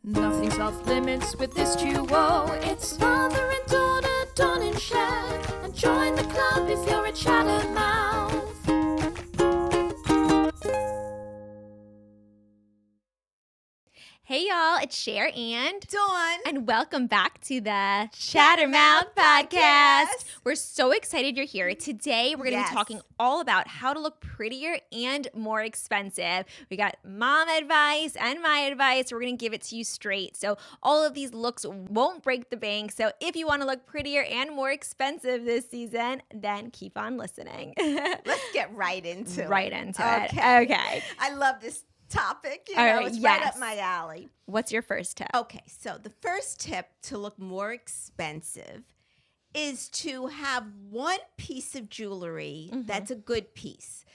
Nothing's off limits with this duo. It's father and daughter, Dawn and Cher. And join the club if you're a Chattermouth. Hey y'all, it's Cher and Dawn. And welcome back to the Chattermouth Podcast. We're so excited you're here. Today we're going to be talking all about how to look prettier and more expensive. We got mom advice and my advice. We're going to give it to you straight. So all of these looks won't break the bank. So if you want to look prettier and more expensive this season, then keep on listening. Let's get right into it. Okay. I love this topic. It's right up my alley. What's your first tip? Okay, so the first tip to look more expensive is to have one piece of jewelry that's a good piece,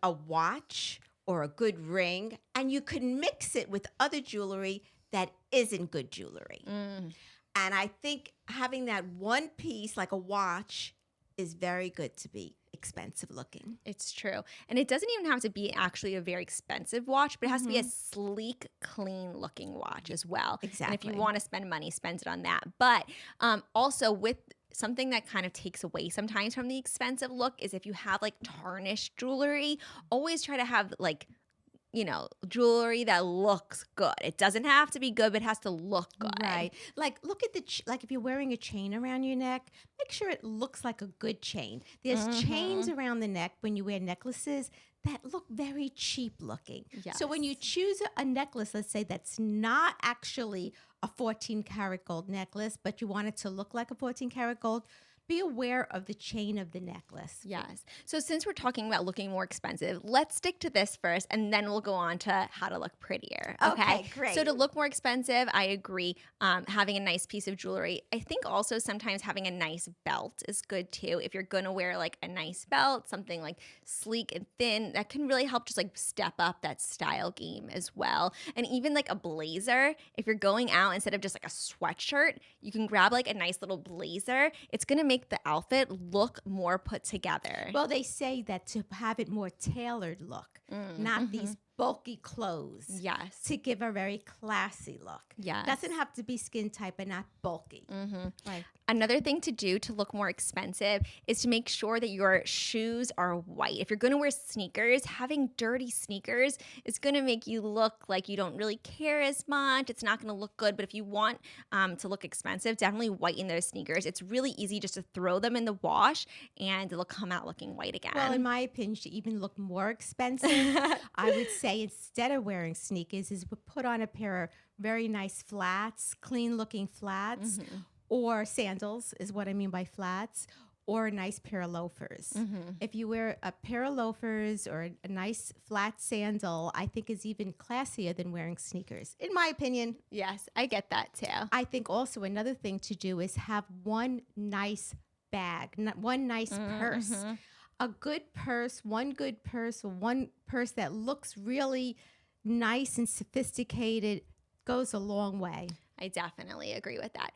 a watch or a good ring, and you can mix it with other jewelry that isn't good jewelry. And I think having that one piece, like a watch, is very good to be expensive looking. It's true. And it doesn't even have to be actually a very expensive watch, but it has to be a sleek, clean looking watch as well. Exactly. And if you want to spend money, spend it on that. But also with something that kind of takes away sometimes from the expensive look is if you have like tarnished jewelry, always try to have jewelry that looks good. It doesn't have to be good, but it has to look good. Right. Like, look at like if you're wearing a chain around your neck, make sure it looks like a good chain. There's chains around the neck when you wear necklaces that look very cheap looking. Yes. So when you choose a necklace, let's say that's not actually a 14 karat gold necklace, but you want it to look like a 14 karat gold, be aware of the chain of the necklace. Yes. So since we're talking about looking more expensive, let's stick to this first, and then we'll go on to how to look prettier. Okay, great. So to look more expensive, I agree. Having a nice piece of jewelry. I think also sometimes having a nice belt is good too. If you're going to wear like a nice belt, something like sleek and thin, that can really help just like step up that style game as well. And even like a blazer, if you're going out instead of just like a sweatshirt, you can grab like a nice little blazer. It's going to make the outfit look more put together. Well, they say that to have it more tailored look, not these bulky clothes. Yes. To give a very classy look. Yes. Doesn't have to be skin tight, but not bulky. Right. Another thing to do to look more expensive is to make sure that your shoes are white. If you're going to wear sneakers, having dirty sneakers is going to make you look like you don't really care as much. It's not going to look good. But if you want to look expensive, definitely whiten those sneakers. It's really easy just to throw them in the wash and they'll come out looking white again. Well, in my opinion, to even look more expensive, I would say instead of wearing sneakers is put on a pair of very nice flats, clean looking flats, or sandals is what I mean by flats, or a nice pair of loafers. If you wear a pair of loafers or a nice flat sandal, I think is even classier than wearing sneakers, in my opinion. Yes, I get that too. I think also another thing to do is have one nice bag, one nice purse. A good purse, one good purse, or one purse that looks really nice and sophisticated goes a long way. I definitely agree with that.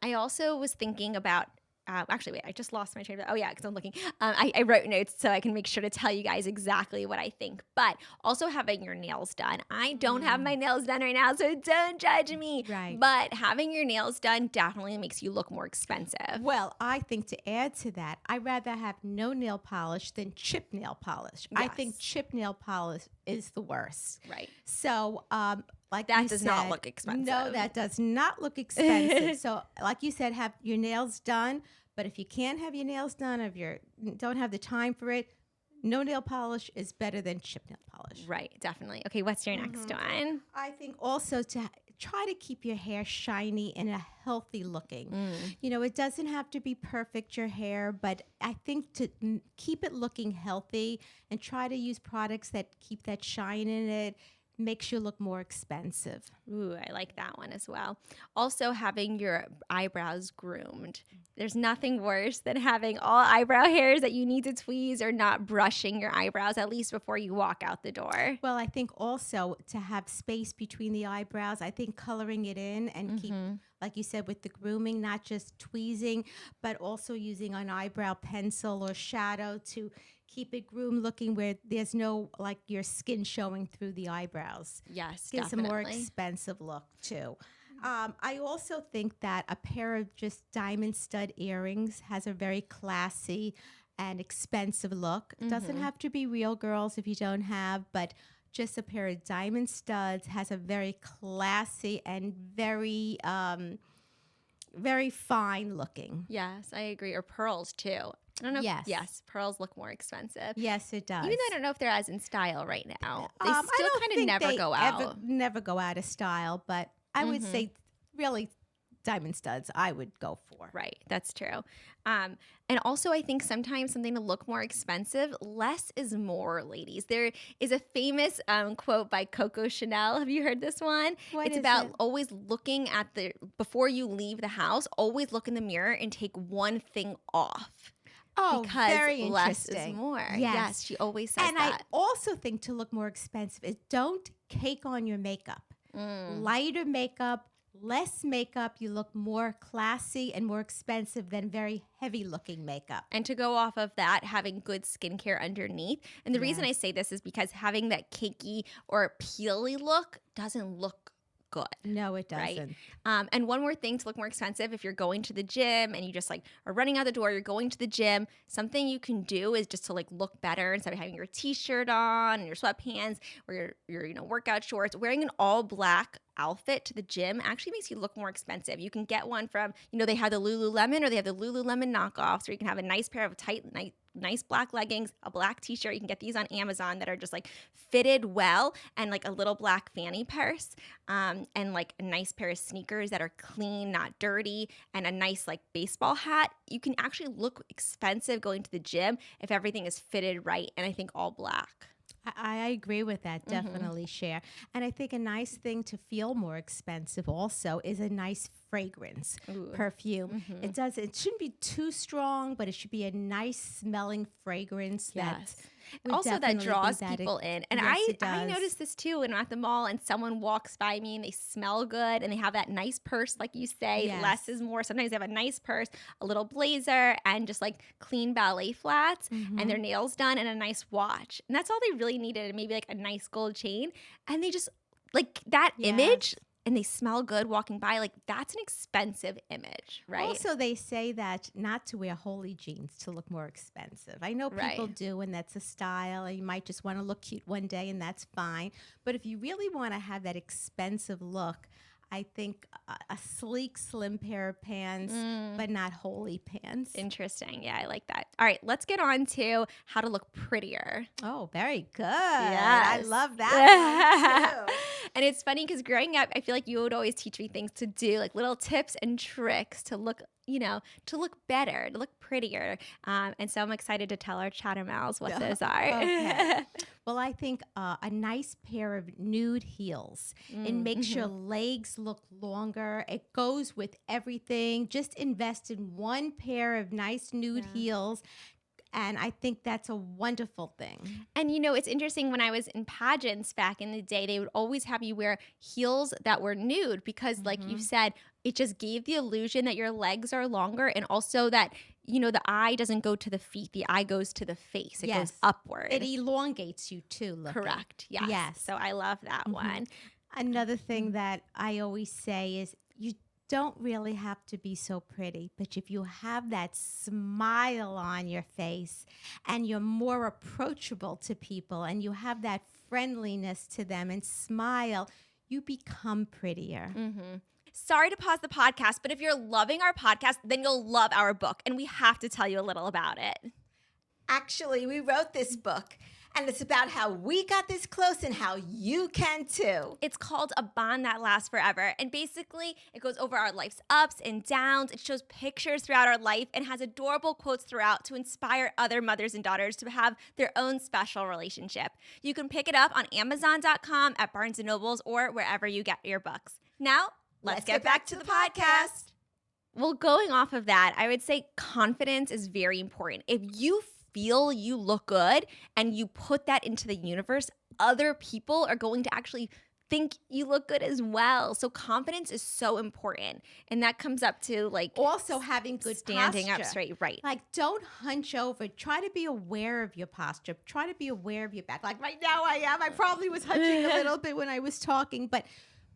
I also was thinking about actually, wait, I just lost my train of thought. Oh, yeah, because I'm looking. I wrote notes so I can make sure to tell you guys exactly what I think. But also having your nails done. I don't have my nails done right now, so don't judge me. Right. But having your nails done definitely makes you look more expensive. Well, I think to add to that, I'd rather have no nail polish than chip nail polish. I think chip nail polish is the worst. Right. So, like that you does said, not look expensive. No, that does not look expensive. So, like you said, have your nails done. But if you can't have your nails done, if you don't have the time for it, no nail polish is better than chip nail polish. Right, definitely. Okay, what's your next one? I think also to try to keep your hair shiny and a healthy looking. It doesn't have to be perfect, your hair, but I think to keep it looking healthy and try to use products that keep that shine in it makes you look more expensive. Ooh, I like that one as well. Also, having your eyebrows groomed. There's nothing worse than having all eyebrow hairs that you need to tweeze or not brushing your eyebrows, at least before you walk out the door. Well, I think also to have space between the eyebrows, I think coloring it in and keep like you said, with the grooming, not just tweezing, but also using an eyebrow pencil or shadow to keep it groomed looking where there's no, like, your skin showing through the eyebrows. Yes, Gives definitely. a more expensive look, too. I also think that a pair of just diamond stud earrings has a very classy and expensive look. It doesn't have to be real, girls, if you don't have, but just a pair of diamond studs has a very classy and very, very fine looking. Yes, I agree. Or pearls too. I don't know. Yes. Yes, pearls look more expensive. Yes, it does. Even though I don't know if they're as in style right now. They I still don't kind of think never they go out. never go out of style, but I would say really diamond studs I would go for. Right, that's true. And also, I think sometimes something to look more expensive, less is more, ladies. There is a famous quote by Coco Chanel. Have you heard this one? What it's is about it? always looking at before you leave the house, always look in the mirror and take one thing off. Oh, Because very less interesting. is more. Yes. She always says And that. I also think to look more expensive is don't cake on your makeup. Lighter makeup, less makeup, you look more classy and more expensive than very heavy looking makeup. And to go off of that, having good skincare underneath. And the reason I say this is because having that cakey or peely look doesn't look good. No, it Right. doesn't. And one more thing to look more expensive, if you're going to the gym and you just like are running out the door, you're going to the gym, something you can do is just to like look better instead of having your t-shirt on and your sweatpants or your workout shorts, wearing an all black outfit to the gym actually makes you look more expensive. You can get one from, they have the Lululemon or they have the Lululemon knockoffs, or you can have a nice pair of nice black leggings, a black t-shirt. You can get these on Amazon that are just like fitted well, and like a little black fanny purse, and like a nice pair of sneakers that are clean, not dirty, and a nice like baseball hat. You can actually look expensive going to the gym if everything is fitted right, and I think all black. I agree with that, definitely, Cher. And I think a nice thing to feel more expensive also is a nice fragrance, perfume. It shouldn't be too strong, but it should be a nice smelling fragrance that would Also that definitely draws be that people in. And yes, it I does. noticed this too when I'm at the mall and someone walks by me and they smell good and they have that nice purse, like you say, Yes. less is more. Sometimes they have a nice purse, a little blazer, and just like clean ballet flats and their nails done and a nice watch. And that's all they really needed, and maybe like a nice gold chain. And they just like that image, and they smell good walking by. Like that's an expensive image, right? Also, they say that not to wear holey jeans to look more expensive. I know people Right. do, and that's a style, and you might just want to look cute one day, and that's fine. But if you really want to have that expensive look, I think a sleek, slim pair of pants, but not holey pants. Interesting. Yeah, I like that. All right, let's get on to how to look prettier. Oh, very good. Yes. I love that one, too. And it's funny because growing up, I feel like you would always teach me things to do, like little tips and tricks to look, to look better, to look prettier. And so I'm excited to tell our Chattermouths what those are. Okay. Well, I think a nice pair of nude heels. It makes your legs look longer. It goes with everything. Just invest in one pair of nice nude heels. And I think that's a wonderful thing. And it's interesting, when I was in pageants back in the day, they would always have you wear heels that were nude because, like you said, it just gave the illusion that your legs are longer, and also that, the eye doesn't go to the feet. The eye goes to the face. It goes upward. It elongates you too, looking. Correct. Yes. Yes. So I love that one. Another thing that I always say is you don't really have to be so pretty, but if you have that smile on your face and you're more approachable to people and you have that friendliness to them and smile, you become prettier. Sorry to pause the podcast, but if you're loving our podcast, then you'll love our book, and we have to tell you a little about it. Actually, we wrote this book, and it's about how we got this close and how you can too. It's called A Bond That Lasts Forever, and basically it goes over our life's ups and downs. It shows pictures throughout our life and has adorable quotes throughout to inspire other mothers and daughters to have their own special relationship. You can pick it up on Amazon.com, at Barnes & Nobles, or wherever you get your books. Now, let's get back to the podcast. Well, going off of that, I would say confidence is very important. If you feel you look good and you put that into the universe, other people are going to actually think you look good as well. So confidence is so important. And that comes up to like Also having good standing posture. up straight. Right. Like, don't hunch over. Try to be aware of your posture. Try to be aware of your back. Like right now I am. I probably was hunching a little bit when I was talking, but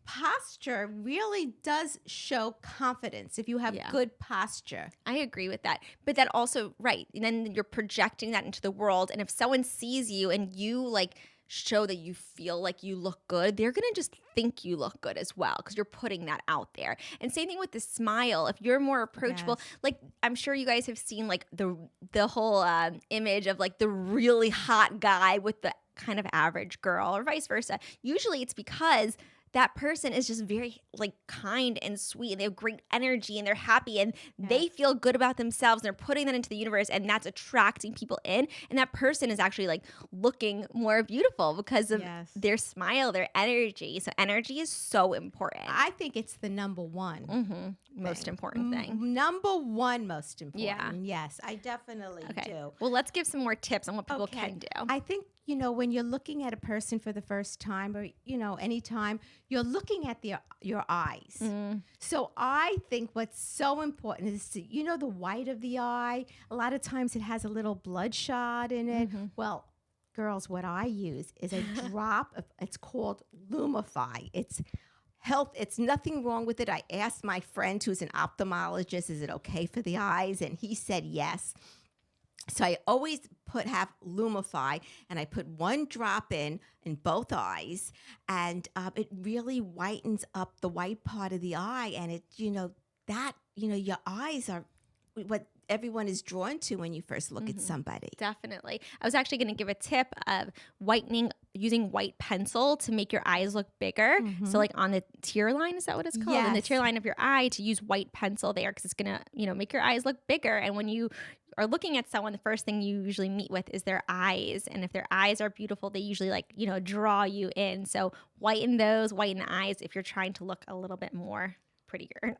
posture really does show confidence if you have good posture. I agree with that. But that also, right. And then you're projecting that into the world. And if someone sees you and you like show that you feel like you look good, they're going to just think you look good as well because you're putting that out there. And same thing with the smile. If you're more approachable, like I'm sure you guys have seen like the whole image of like the really hot guy with the kind of average girl or vice versa. Usually it's because that person is just very like kind and sweet and they have great energy and they're happy and they feel good about themselves and they're putting that into the universe and that's attracting people in, and that person is actually like looking more beautiful because of their smile, their energy. So energy is so important. I think it's the number one most important thing. Number one most important. Yeah. Yes, I definitely do. Well, let's give some more tips on what people can do. I think, when you're looking at a person for the first time or, anytime, you're looking at your eyes. So I think what's so important is to, the white of the eye. A lot of times it has a little bloodshot in it. Well, girls, what I use is a drop of, it's called Lumify. It's health. It's nothing wrong with it. I asked my friend who's an ophthalmologist, is it okay for the eyes? And he said yes. So I always have Lumify, and I put one drop in both eyes, and it really whitens up the white part of the eye, and it, your eyes are what everyone is drawn to when you first look at somebody. Definitely. I was actually going to give a tip of whitening using white pencil to make your eyes look bigger. So like on the tear line, is that what it's called? Yes. In the tear line of your eye, to use white pencil there because it's going to, make your eyes look bigger. And when you are looking at someone, the first thing you usually meet with is their eyes. And if their eyes are beautiful, they usually draw you in. So whiten those, whiten the eyes if you're trying to look a little bit more prettier.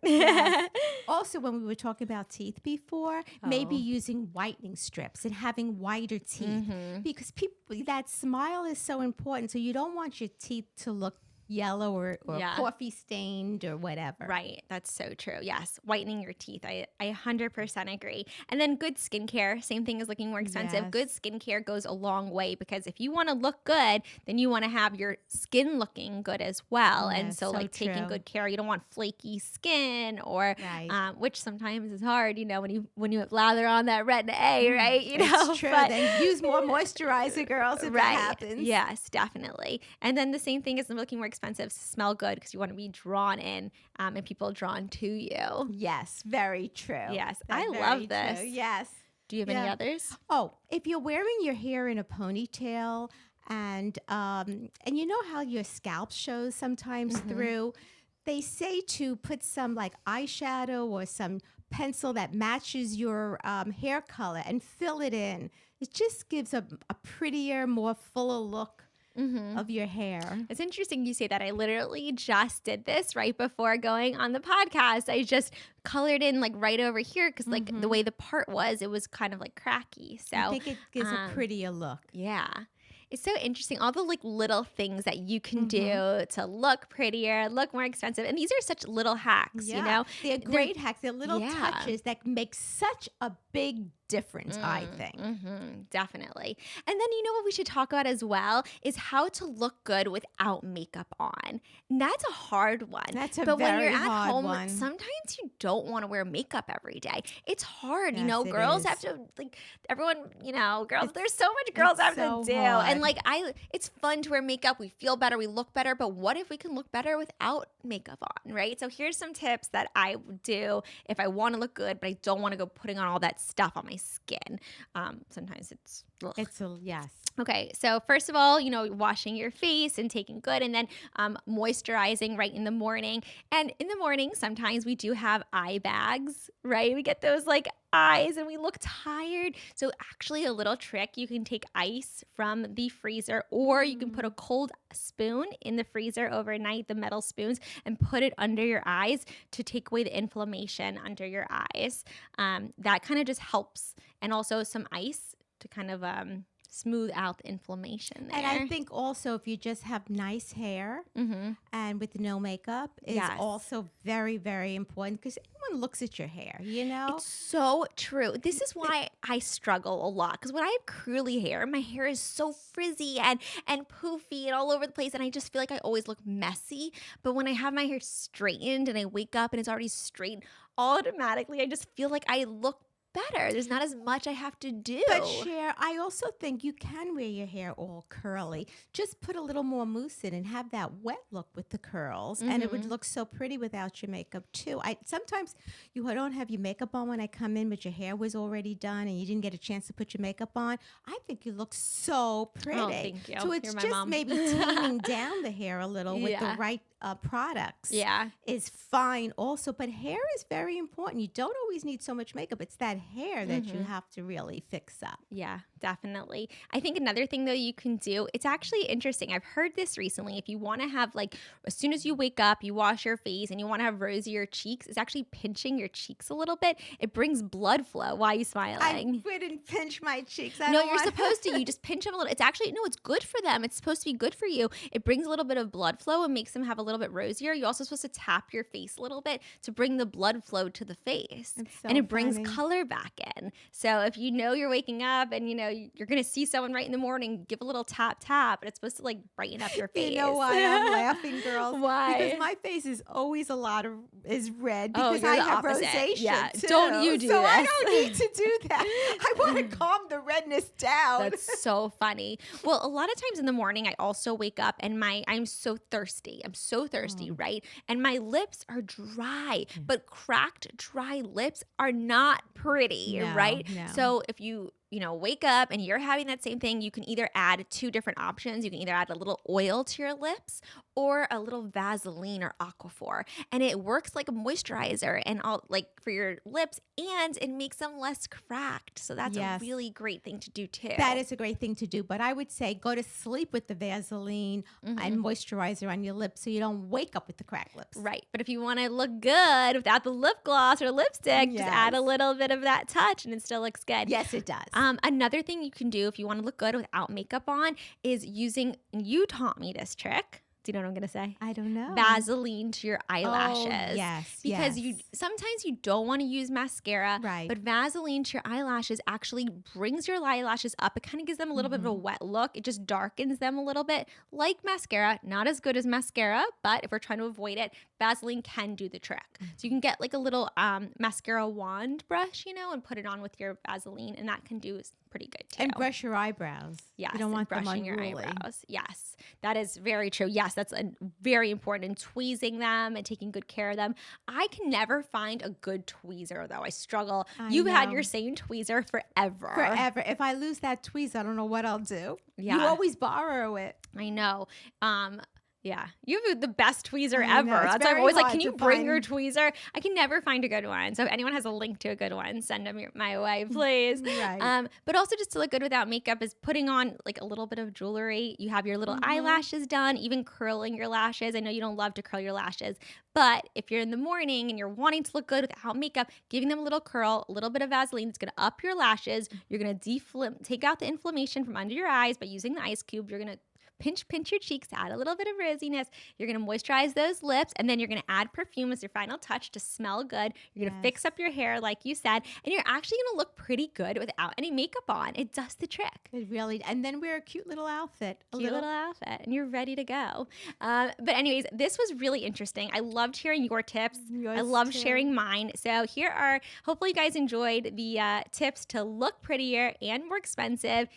Also, when we were talking about teeth before, maybe using whitening strips and having whiter teeth because that smile is so important. So you don't want your teeth to look yellow or coffee stained or whatever. Right. That's so true. Yes. Whitening your teeth. I 100% agree. And then good skincare. Same thing as looking more expensive. Yes. Good skincare goes a long way because if you want to look good, then you want to have your skin looking good as well. Yes, and so taking true. good care. You don't want flaky skin or which sometimes is hard, when you lather on that retin A, right? It's true. But, then use more moisturizer, girls, if that happens. Yes, definitely. And then the same thing as looking more expensive, to smell good because you want to be drawn in and people drawn to you. Yes, very true. Yes, That's I very love this. true. Yes. Do you have any others? Oh, if you're wearing your hair in a ponytail and you know how your scalp shows sometimes through, they say to put some like eyeshadow or some pencil that matches your hair color and fill it in. It just gives a prettier, more fuller look of your hair. It's interesting you say that. I literally just did this right before going on the podcast. I just colored in like right over here because like the way the part was, it was kind of like cracky. So I think it gives a prettier look. Yeah. It's so interesting. All the like little things that you can do to look prettier, look more expensive. And these are such little hacks, They're great hacks. They're little touches that make such a big difference, I think. Definitely. And then what we should talk about as well is how to look good without makeup on. And that's a hard one. That's a but when very you're at hard home, one. sometimes you don't want to wear makeup every day. It's hard, Yes, it girls is. have to everyone, girls, there's so much girls have so to do. hard. And it's fun to wear makeup. We feel better, we look better, but what if we can look better without makeup on, right? So here's some tips that I would do if I want to look good, but I don't want to go putting on all that stuff on my skin. Sometimes it's Yes. okay. So first of all, washing your face and taking good, and then moisturizing right in the morning. And in the morning, sometimes we do have eye bags, right? We get those like eyes and we look tired. So actually a little trick, you can take ice from the freezer or you can put a cold spoon in the freezer overnight, the metal spoons, and put it under your eyes to take away the inflammation under your eyes. That kind of just helps. And also some ice to kind of smooth out the inflation there. And I think also if you just have nice hair and with no makeup is also very, very important because everyone looks at your hair, you know? It's so true. This is why I struggle a lot because when I have curly hair, my hair is so frizzy and poofy and all over the place, and I just feel like I always look messy. But when I have my hair straightened and I wake up and it's already straight, automatically I just feel like I look better. There's not as much I have to do. But Cher, I also think you can wear your hair all curly. Just put a little more mousse in and have that wet look with the curls, and it would look so pretty without your makeup too. Sometimes you don't have your makeup on when I come in, but your hair was already done and you didn't get a chance to put your makeup on. I think you look so pretty. Oh, thank you. So it's You're my just mom. maybe taming down the hair a little with the right products. Yeah. Is fine also, but hair is very important. You don't always need so much makeup. It's that hair that you have to really fix up. Yeah, definitely. I think another thing though you can do, it's actually interesting. I've heard this recently. If you want to have like, as soon as you wake up, you wash your face and you want to have rosier cheeks, it's actually pinching your cheeks a little bit. It brings blood flow. Why are you smiling? I wouldn't pinch my cheeks. No, you're supposed to. You just pinch them a little. It's actually, no, it's good for them. It's supposed to be good for you. It brings a little bit of blood flow and makes them have a little bit rosier. You're also supposed to tap your face a little bit to bring the blood flow to the face. And it brings color back in. So if you know you're waking up and you know you're going to see someone right in the morning, give a little tap, and it's supposed to like brighten up your face. You know why I'm laughing, girls? Why? Because my face is always is red Oh, because you're I the have opposite. rosacea Yeah. too. Don't you do so this. I don't need to do that. I want to calm the redness down. That's so funny. Well, a lot of times in the morning, I also wake up and I'm so thirsty. I'm so thirsty, right? And my lips are dry, but cracked, dry lips are not pretty, No, right? no. So if you wake up and you're having that same thing, you can either add two different options. You can either add a little oil to your lips or a little Vaseline or Aquaphor. And it works like a moisturizer and all like for your lips, and it makes them less cracked. So that's a really great thing to do too. That is a great thing to do. But I would say go to sleep with the Vaseline and moisturizer on your lips so you don't wake up with the cracked lips. Right. But if you want to look good without the lip gloss or lipstick, just add a little bit of that touch and it still looks good. Yes, it does. Another thing you can do if you want to look good without makeup on is using, you taught me this trick. Do you know what I'm going to say? I don't know. Vaseline to your eyelashes. Oh, yes. Because sometimes you don't want to use mascara. Right. But Vaseline to your eyelashes actually brings your eyelashes up. It kind of gives them a little bit of a wet look. It just darkens them a little bit. Like mascara. Not as good as mascara, but if we're trying to avoid it, Vaseline can do the trick. So you can get like a little mascara wand brush, and put it on with your Vaseline, and that can do pretty good too. And brush your eyebrows. Yes, You don't want them brushing your unruly. eyebrows. Yes, that is very true. Yes, that's very important in tweezing them and taking good care of them. I can never find a good tweezer though. I struggle. You've had your same tweezer forever. Forever. If I lose that tweezer, I don't know what I'll do. Yeah. You always borrow it. I know. Yeah, you have the best tweezer I ever. know. It's That's why I'm very always like, hard can you to bring find- your tweezer? I can never find a good one. So if anyone has a link to a good one, send them my way, please. Right. But also just to look good without makeup is putting on like a little bit of jewelry. You have your little eyelashes done, even curling your lashes. I know you don't love to curl your lashes, but if you're in the morning and you're wanting to look good without makeup, giving them a little curl, a little bit of Vaseline, it's going to up your lashes. You're going to take out the inflammation from under your eyes by using the ice cube. You're going to pinch your cheeks to add a little bit of rosiness. You're going to moisturize those lips, and then you're going to add perfume as your final touch to smell good. You're going to fix up your hair like you said, and you're actually going to look pretty good without any makeup on. It does the trick. It really, and then wear a cute little outfit. Cute little outfit, and you're ready to go. But anyways, this was really interesting. I loved hearing your tips. Yours I loved too. sharing mine. So here are, hopefully you guys enjoyed the tips to look prettier and more expensive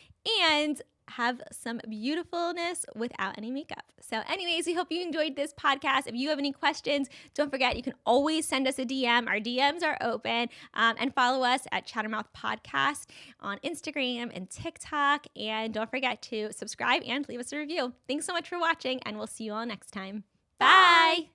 and have some beautifulness without any makeup. So anyways, we hope you enjoyed this podcast. If you have any questions, don't forget, you can always send us a DM. Our DMs are open. And follow us at Chattermouth Podcast on Instagram and TikTok. And don't forget to subscribe and leave us a review. Thanks so much for watching, and we'll see you all next time. Bye.